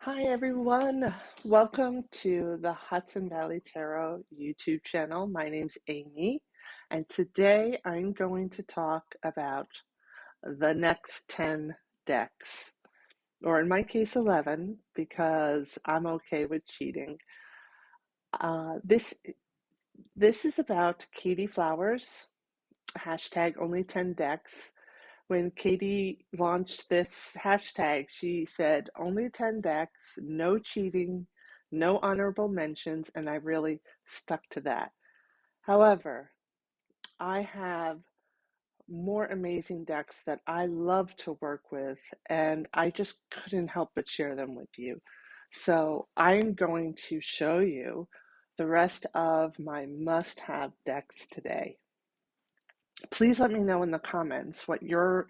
Hi everyone, welcome to the Hudson Valley Tarot YouTube channel. My name's Amy, and today I'm going to talk about the next 10 decks, or in my case 11, because I'm okay with cheating. This is about Katy Flowers, hashtag only 10 decks. When Katy launched this hashtag, she said only 10 decks, no cheating, no honorable mentions, and I really stuck to that. However, I have more amazing decks that I love to work with, and I just couldn't help but share them with you. So I'm going to show you the rest of my must-have decks today. Please let me know in the comments what your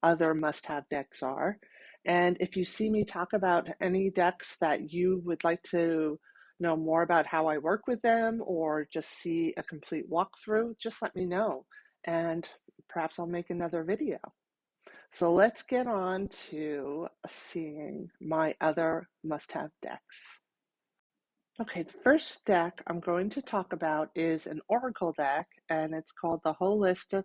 other must-have decks are. And if you see me talk about any decks that you would like to know more about how I work with them or just see a complete walkthrough, just let me know. And perhaps I'll make another video. So let's get on to seeing my other must-have decks. Okay, the first deck I'm going to talk about is an Oracle deck, and it's called the Holistic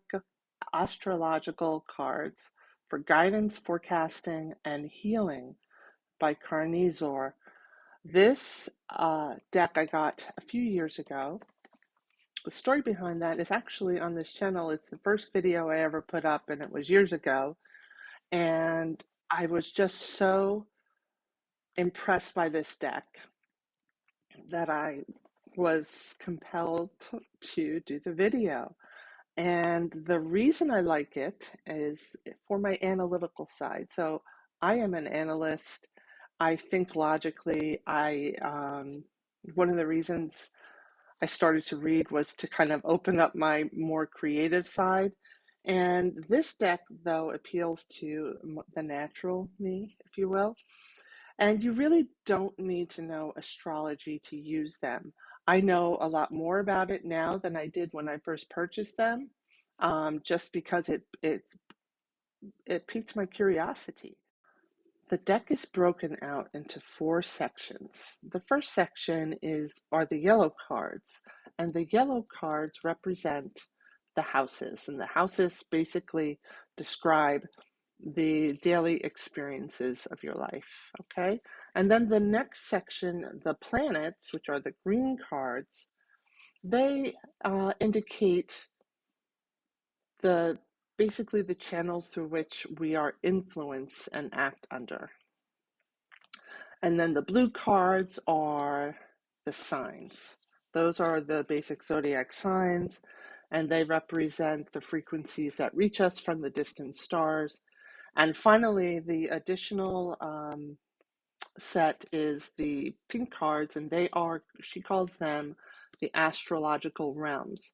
Astrological Cards for Guidance, Forecasting, and Healing by Carnizor. This deck I got a few years ago. The story behind that is actually on this channel. It's the first video I ever put up, and it was years ago. And I was just so impressed by this deck that I was compelled to do the video. And the reason I like it is for my analytical side. So I am an analyst. I think logically. One of the reasons I started to read was to kind of open up my more creative side. And this deck, though, appeals to the natural me, if you will. And you really don't need to know astrology to use them. I know a lot more about it now than I did when I first purchased them, just because it piqued my curiosity. The deck is broken out into 4 sections. The first section are the yellow cards, and the yellow cards represent the houses, and the houses basically describe the daily experiences of your life, okay? And then the next section, the planets, which are the green cards, they indicate basically the channels through which we are influenced and act under. And then the blue cards are the signs. Those are the basic zodiac signs, and they represent the frequencies that reach us from the distant stars. And finally, the additional set is the pink cards, and she calls them the astrological realms.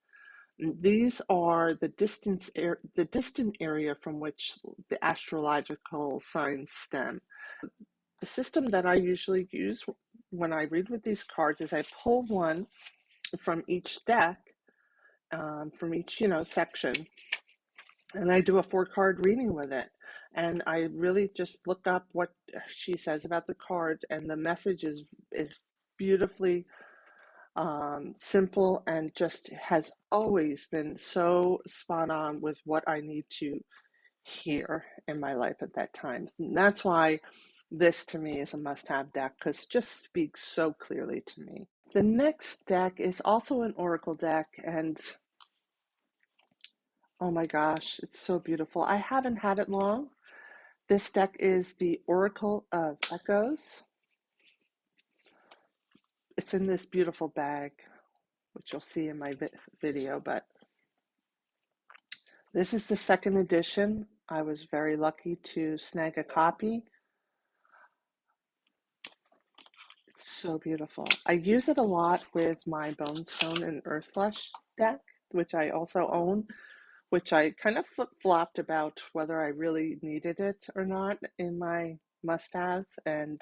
These are the distant area from which the astrological signs stem. The system that I usually use when I read with these cards is I pull one from each deck, from each section, and I do a 4-card reading with it. And I really just look up what she says about the card, and the message is beautifully simple, and just has always been so spot on with what I need to hear in my life at that time. And that's why this to me is a must-have deck, because it just speaks so clearly to me. The next deck is also an Oracle deck, and oh my gosh, it's so beautiful. I haven't had it long. This deck is the Oracle of Echoes. It's in this beautiful bag, which you'll see in my video, but this is the second edition. I was very lucky to snag a copy. It's so beautiful. I use it a lot with my Bonestone and Earthflush deck, which I also own, which I kind of flip-flopped about whether I really needed it or not in my must-haves, and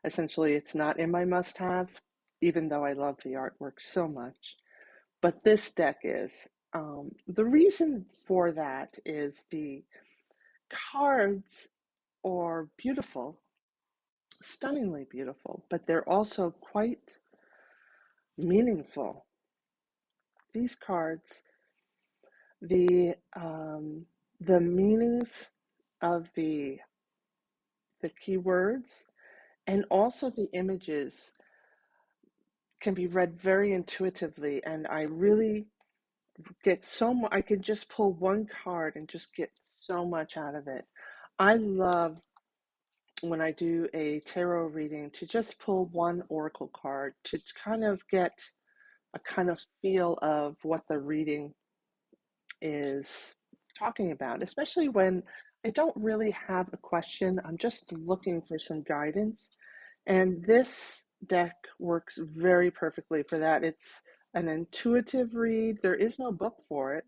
essentially it's not in my must-haves, even though I love the artwork so much. But this deck is. The reason for that is the cards are beautiful, stunningly beautiful, but they're also quite meaningful. These cards, the meanings of the keywords and also the images can be read very intuitively, and I really get so much. I could just pull one card and just get so much out of it. I love when I do a tarot reading to just pull one oracle card to kind of get a kind of feel of what the reading is talking about, especially when I don't really have a question. I'm just looking for some guidance. And this deck works very perfectly for that. It's an intuitive read. There is no book for it,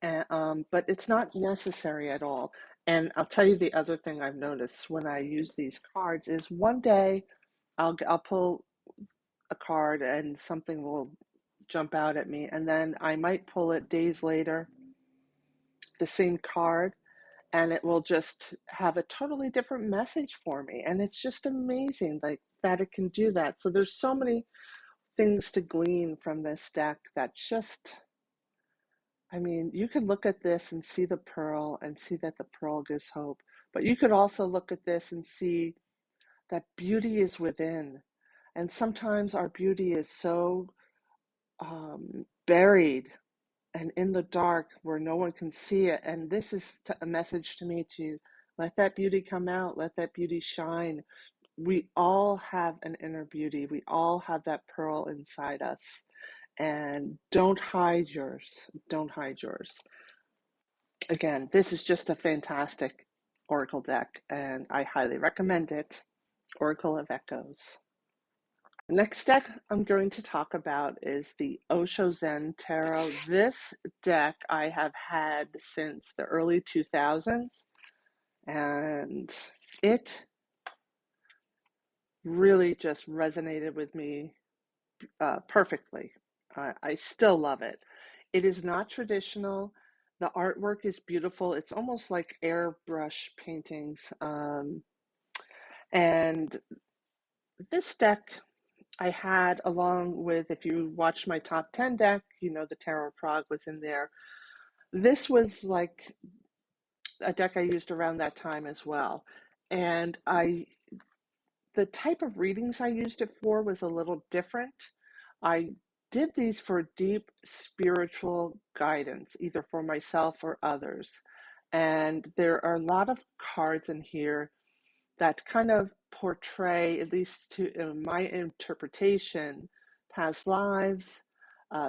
but it's not necessary at all. And I'll tell you the other thing I've noticed when I use these cards is one day I'll pull a card and something will jump out at me, and then I might pull it days later, the same card, and it will just have a totally different message for me. And it's just amazing like that it can do that. So there's so many things to glean from this deck that's just, I mean, you could look at this and see the pearl and see that the pearl gives hope, but you could also look at this and see that beauty is within. And sometimes our beauty is so buried and in the dark where no one can see it. And this is a message to me to let that beauty come out, let that beauty shine. We all have an inner beauty. We all have that pearl inside us. And don't hide yours. Don't hide yours. Again, this is just a fantastic Oracle deck, and I highly recommend it. Oracle of Echoes. The next deck I'm going to talk about is the Osho Zen Tarot. This deck I have had since the early 2000s, and it really just resonated with me perfectly. I still love it. It is not traditional. The artwork is beautiful. It's almost like airbrush paintings. And this deck I had along with, if you watch my top 10 deck, you know the Tarot of Prague was in there. This was like a deck I used around that time as well. And the type of readings I used it for was a little different. I did these for deep spiritual guidance, either for myself or others. And there are a lot of cards in here that kind of portray, at least to in my interpretation, past lives,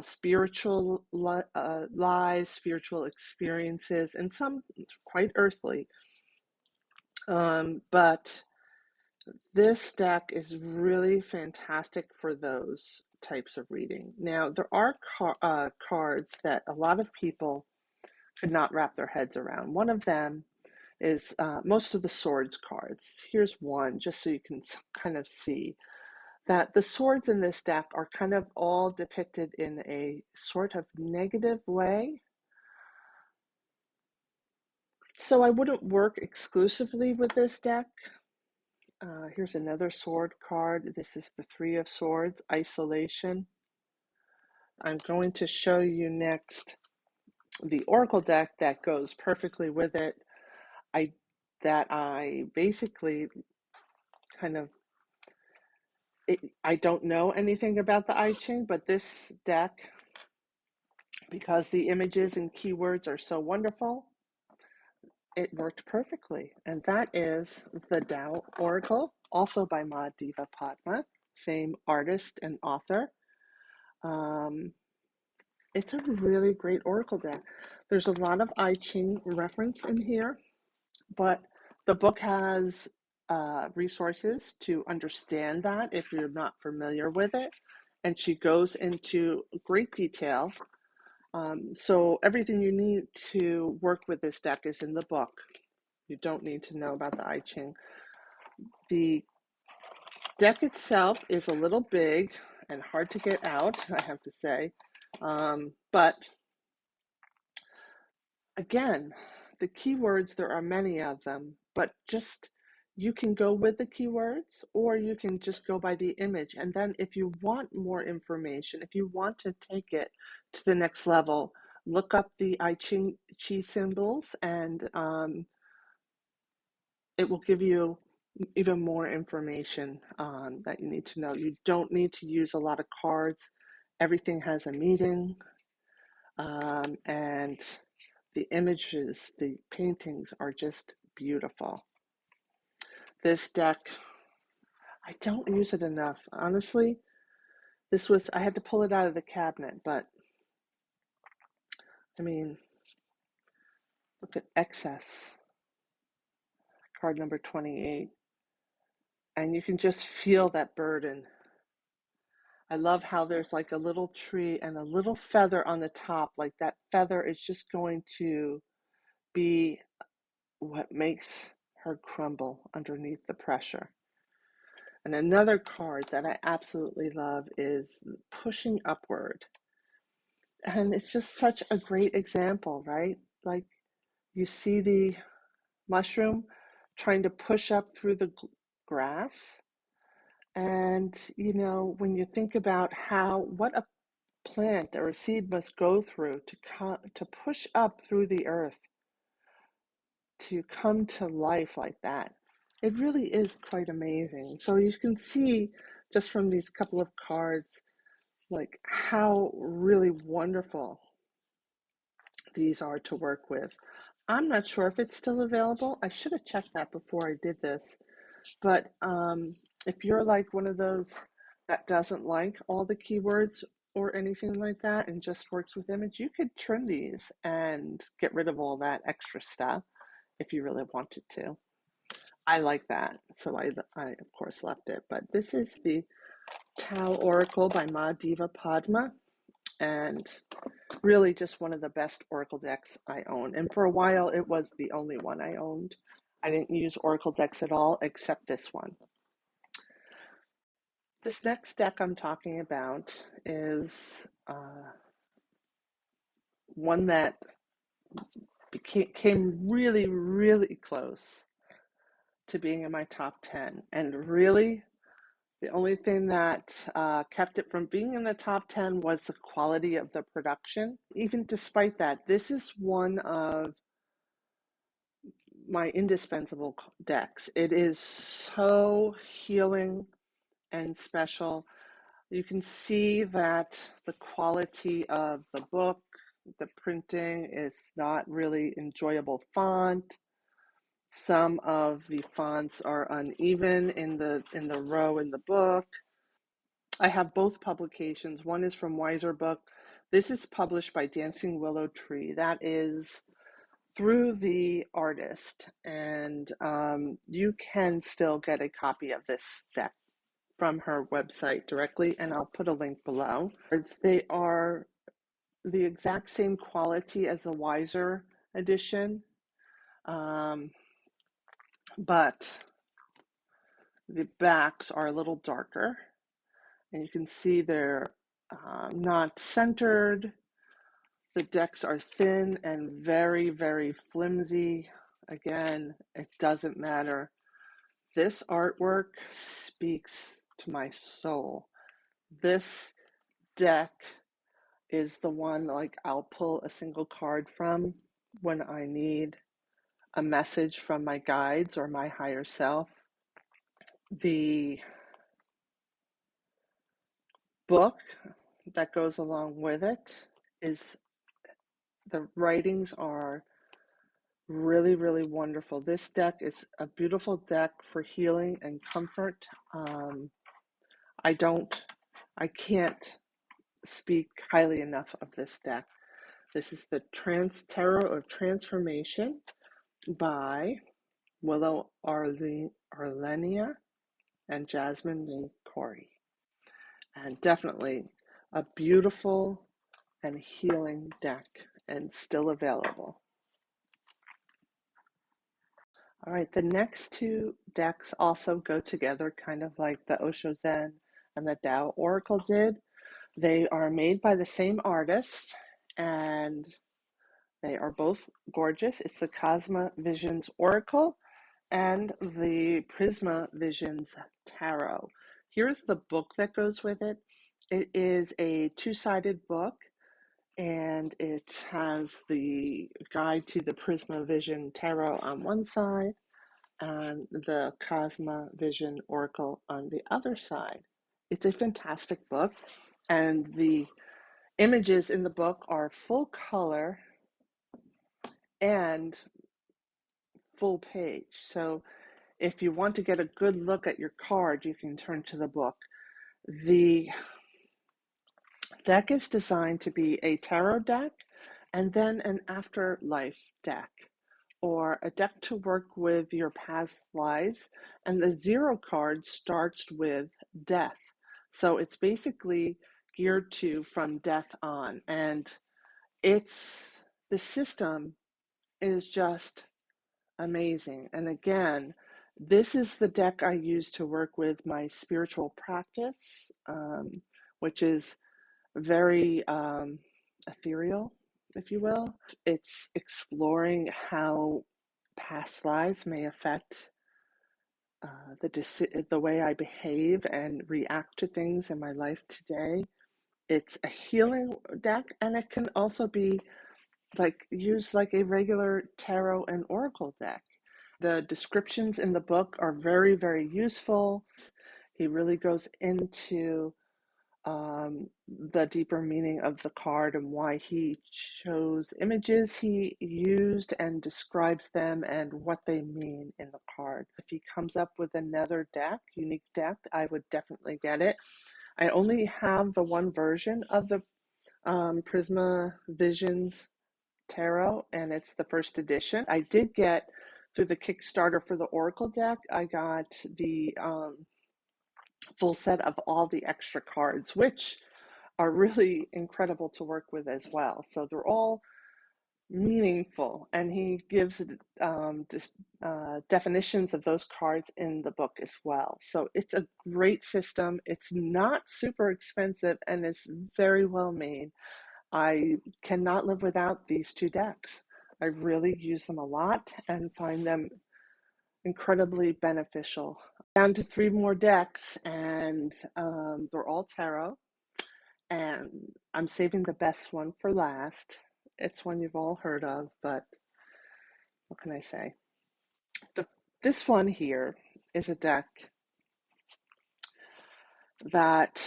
spiritual lives, spiritual experiences, and some quite earthly. But this deck is really fantastic for those types of reading. Now, there are cards that a lot of people could not wrap their heads around. One of them is most of the swords cards. Here's one, just so you can kind of see that the swords in this deck are kind of all depicted in a sort of negative way. So I wouldn't work exclusively with this deck. Here's another sword card. This is the Three of Swords, Isolation. I'm going to show you next the Oracle deck that goes perfectly with it. I basically kind of, I don't know anything about the I Ching, but this deck, because the images and keywords are so wonderful, it worked perfectly. And that is the Tao Oracle, also by Ma Diva Padma, same artist and author. It's a really great Oracle deck. There's a lot of I Ching reference in here, but the book has resources to understand that if you're not familiar with it. And she goes into great detail. So everything you need to work with this deck is in the book. You don't need to know about the I Ching. The deck itself is a little big and hard to get out, I have to say. But again, the keywords, there are many of them, but just you can go with the keywords, or you can just go by the image. And then if you want more information, if you want to take it to the next level, look up the I Ching Chi symbols, and it will give you even more information that you need to know. You don't need to use a lot of cards. Everything has a meaning, and the images, the paintings are just beautiful. This deck, I don't use it enough. Honestly, I had to pull it out of the cabinet, but I mean, look at Excess, card number 28, and you can just feel that burden. I love how there's like a little tree and a little feather on the top, like that feather is just going to be what makes her crumble underneath the pressure. And another card that I absolutely love is Pushing Upward. And it's just such a great example, right? Like you see the mushroom trying to push up through the grass. And, you know, when you think about what a plant or a seed must go through to push up through the earth, to come to life like that, it really is quite amazing. So you can see just from these couple of cards, like how really wonderful these are to work with. I'm not sure if it's still available. I should have checked that before I did this. But if you're like one of those that doesn't like all the keywords or anything like that and just works with image, you could trim these and get rid of all that extra stuff if you really wanted to. I like that, so I of course left it. But this is the Tao Oracle by Ma Diva Padma, and really just one of the best Oracle decks I own. And for a while, it was the only one I owned. I didn't use Oracle decks at all except this one. This next deck I'm talking about is one that came really, really close to being in my top 10. And really, the only thing that kept it from being in the top 10 was the quality of the production. Even despite that, this is one of my indispensable decks. It is so healing and special. You can see that the quality of the book, the printing is not really enjoyable font. Some of the fonts are uneven in the row in the book. I have both publications. One is from Wiser Book. This is published by Dancing Willow Tree. That is through the artist, and you can still get a copy of this deck from her website directly, and I'll put a link below. They are the exact same quality as the Wiser edition, but the backs are a little darker, and you can see they're not centered. The decks are thin and very, very flimsy. Again, it doesn't matter. This artwork speaks to my soul. This deck is the one like I'll pull a single card from when I need a message from my guides or my higher self. The book that goes along with it is, the writings are really, really wonderful. This deck is a beautiful deck for healing and comfort. I can't speak highly enough of this deck. This is the Tarot of Transformation by Willow, Arlenea, and Jasmin, Cori. And definitely a beautiful and healing deck, and still available. All right, the next two decks also go together, kind of like the Osho Zen and the Tao Oracle did. They are made by the same artist, and they are both gorgeous. It's the Cosmo Visions Oracle and the Prisma Visions Tarot. Here's the book that goes with it. It is a two-sided book, and it has the guide to the Prisma Vision Tarot on one side and the Cosmo Vision Oracle on the other side. It's a fantastic book, and the images in the book are full color and full page. So if you want to get a good look at your card, you can turn to the book. The deck is designed to be a tarot deck and then an afterlife deck, or a deck to work with your past lives. And the zero card starts with death. So it's basically geared to from death on. And the system is just amazing. And again, this is the deck I use to work with my spiritual practice, which is very ethereal, if you will. It's exploring how past lives may affect the way I behave and react to things in my life today. It's a healing deck, and it can also be used like a regular tarot and oracle deck. The descriptions in the book are very, very useful. He really goes into the deeper meaning of the card and why he chose images he used and describes them and what they mean in the card. If he comes up with another deck, unique deck, I would definitely get it. I only have the one version of the Prisma Visions Tarot, and it's the first edition. I did get, through the Kickstarter for the Oracle deck, I got the full set of all the extra cards, which are really incredible to work with as well. So they're all meaningful, and he gives definitions of those cards in the book as well. So it's a great system. It's not super expensive, and it's very well made. I cannot live without these two decks. I really use them a lot and find them incredibly beneficial. Down to 3 more decks, and they're all tarot. And I'm saving the best one for last. It's one you've all heard of, but what can I say? This one here is a deck that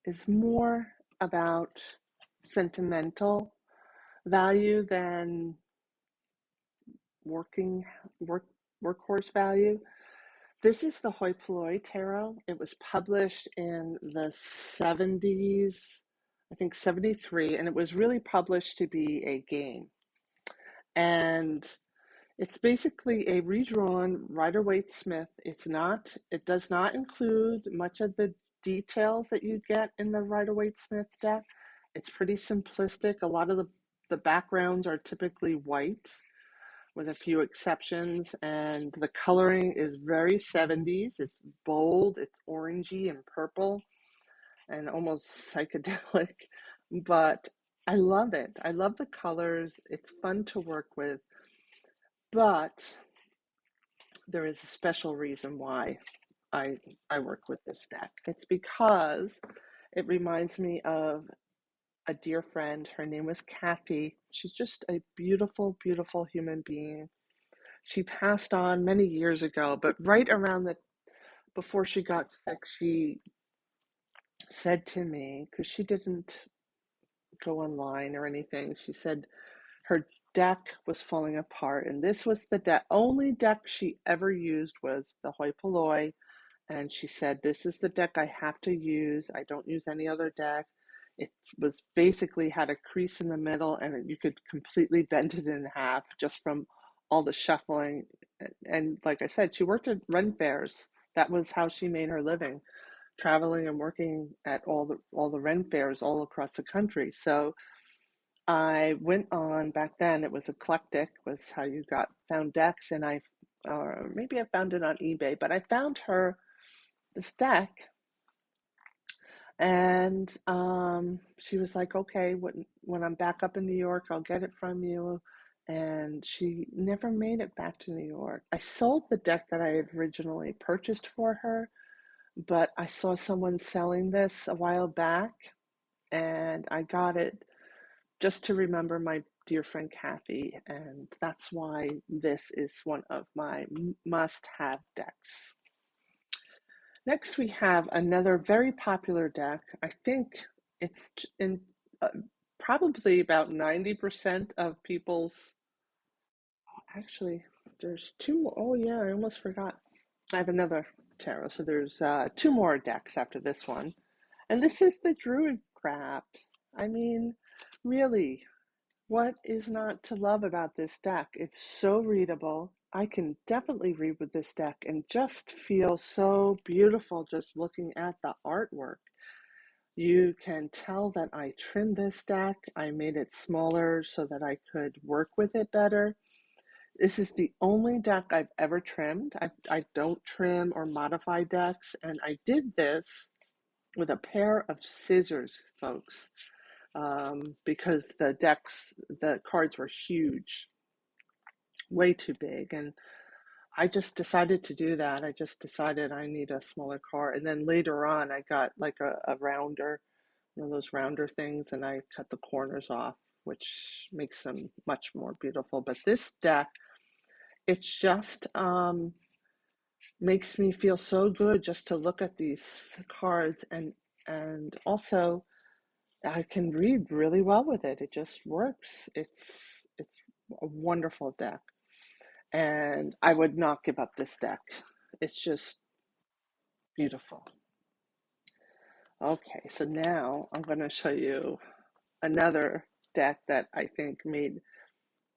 is more about sentimental value than workhorse value. This is the Hoi Polloi Tarot. It was published in the 70s, I think 73, and it was really published to be a game. And it's basically a redrawn Rider-Waite-Smith. It does not include much of the details that you get in the Rider-Waite-Smith deck. It's pretty simplistic. A lot of the backgrounds are typically white, with a few exceptions, and the coloring is very 70s. It's bold, it's orangey and purple, and almost psychedelic, but I love it. I love the colors. It's fun to work with, but there is a special reason why I work with this deck. It's because it reminds me of a dear friend. Her name was Kathy. She's just a beautiful, beautiful human being. She passed on many years ago, but right around before she got sick, she said to me, because she didn't go online or anything, she said her deck was falling apart, and this was the only deck she ever used was the Hoi Polloi, and she said, this is the deck I have to use. I don't use any other deck. It was basically had a crease in the middle, and you could completely bend it in half just from all the shuffling. And like I said, she worked at Ren fairs. That was how she made her living, traveling and working at all the Ren fairs all across the country. So I went on, back then it was eclectic, was how you found decks, and maybe I found it on eBay, but I found this deck, and she was like, okay, when I'm back up in New York, I'll get it from you. and she never made it back to New York. I sold the deck that I had originally purchased for her, but I saw someone selling this a while back, and I got it just to remember my dear friend Kathy, and that's why this is one of my must-have decks. Next, we have another very popular deck. I think it's in probably about 90% of people's. Actually, there's two more. Oh, yeah, I almost forgot. I have another tarot. So there's two more decks after this one. And this is the Druid craft. I mean, really, what is not to love about this deck? It's so readable. I can definitely read with this deck and just feel so beautiful just looking at the artwork. You can tell that I trimmed this deck. I made it smaller so that I could work with it better. This is the only deck I've ever trimmed. I don't trim or modify decks, and I did this with a pair of scissors, folks, because the cards were huge, way too big, and I just decided to do that. I just decided I need a smaller card, and then later on I got like a rounder, one of those rounder things, and I cut the corners off, which makes them much more beautiful. But this deck, it's just makes me feel so good just to look at these cards, and also I can read really well with it. It just works. It's a wonderful deck, and I would not give up this deck. It's just beautiful. Okay, so now I'm going to show you another deck that I think made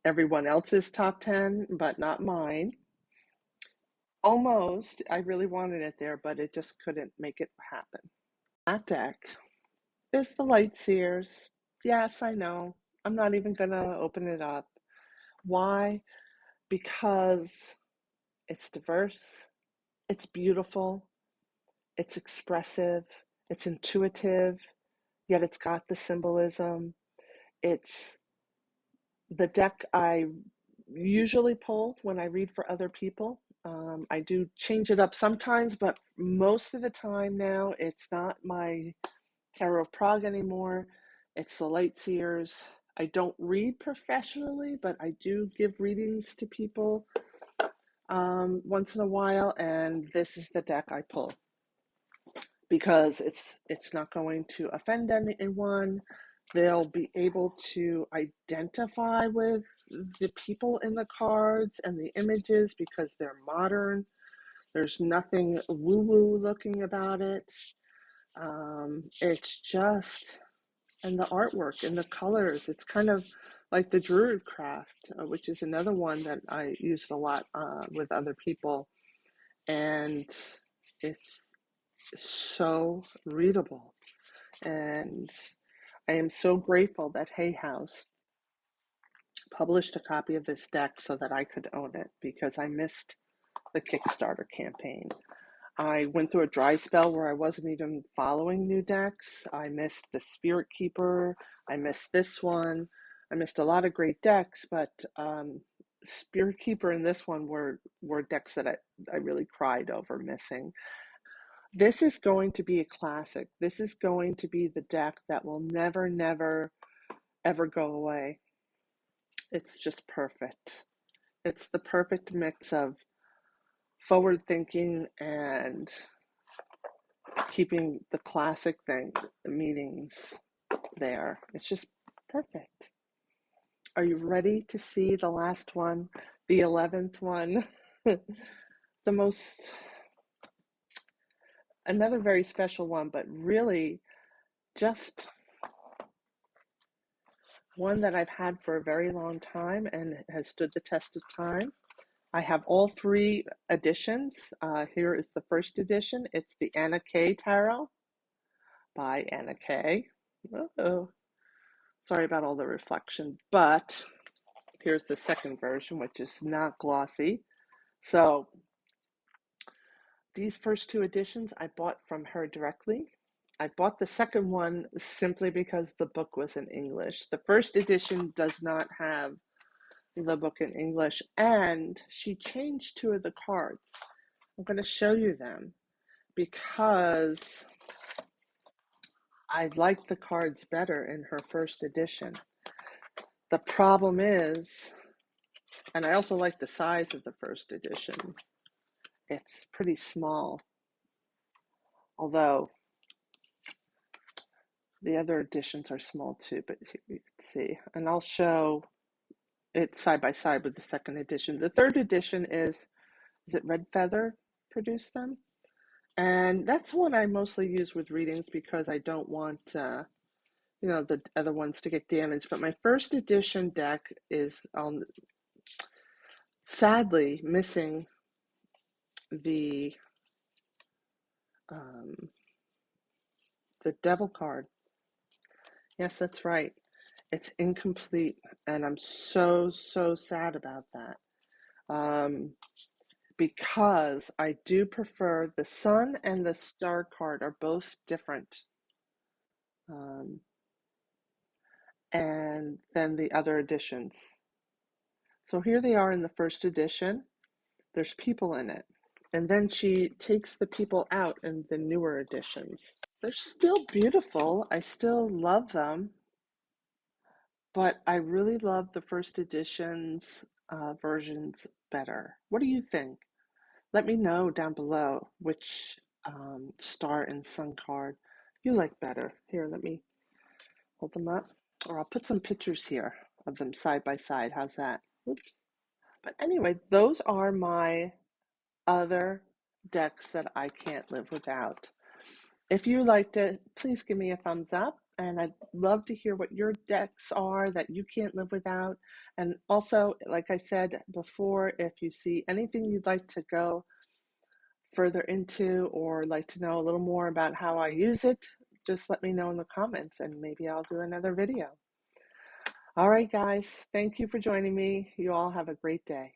everyone else's top 10, but not mine. Almost. I really wanted it there, but it just couldn't make it happen. That deck is the Lightseers. Yes, I know. I'm not even going to open it up. Why? Because it's diverse, it's beautiful, it's expressive, it's intuitive, yet it's got the symbolism. It's the deck I usually pull when I read for other people. I do change it up sometimes, but most of the time now it's not my Tarot of Prague anymore. It's the Lightseers. I don't read professionally, but I do give readings to people once in a while, and this is the deck I pull because it's not going to offend anyone. They'll be able to identify with the people in the cards and the images because they're modern. There's nothing woo-woo looking about it. It's just, and the artwork and the colors, it's kind of like the Druid craft, which is another one that I used a lot with other people. And it's so readable. And I am so grateful that Hay House published a copy of this deck so that I could own it because I missed the Kickstarter campaign. I went through a dry spell where I wasn't even following new decks. I missed the Spirit Keeper. I missed this one. I missed a lot of great decks, but Spirit Keeper and this one were decks that I really cried over missing. This is going to be a classic. This is going to be the deck that will never, never, ever go away. It's just perfect. It's the perfect mix of forward thinking and keeping the classic meanings there. It's just perfect. Are you ready to see the last one, the 11th one? The most, another very special one, but really just one that I've had for a very long time and has stood the test of time. I have all three editions. Here is the first edition. It's the Anna K Tarot by Anna K. Oh, sorry about all the reflection, but here's the second version, which is not glossy. So these first two editions I bought from her directly. I bought the second one simply because the book was in English. The first edition does not have the book in English, and she changed two of the cards. I'm going to show you them because I like the cards better in her first edition. The problem is, and I also like the size of the first edition, it's pretty small, although the other editions are small too, but you can see. And I'll show it side by side with the second edition. The third edition is it Red Feather produced them? And that's one I mostly use with readings because I don't want, the other ones to get damaged. But my first edition deck is sadly missing the Devil card. Yes, that's right. It's incomplete, and I'm so sad about that. Because I do prefer the Sun and the Star card are both different. And then the other editions. So here they are in the first edition. There's people in it. And then she takes the people out in the newer editions. They're still beautiful. I still love them. But I really love the first edition's versions better. What do you think? Let me know down below which Star and Sun card you like better. Here, let me hold them up. Or I'll put some pictures here of them side by side. How's that? Oops. But anyway, those are my other decks that I can't live without. If you liked it, please give me a thumbs up. And I'd love to hear what your decks are that you can't live without. And also, like I said before, if you see anything you'd like to go further into or like to know a little more about how I use it, just let me know in the comments and maybe I'll do another video. All right, guys, thank you for joining me. You all have a great day.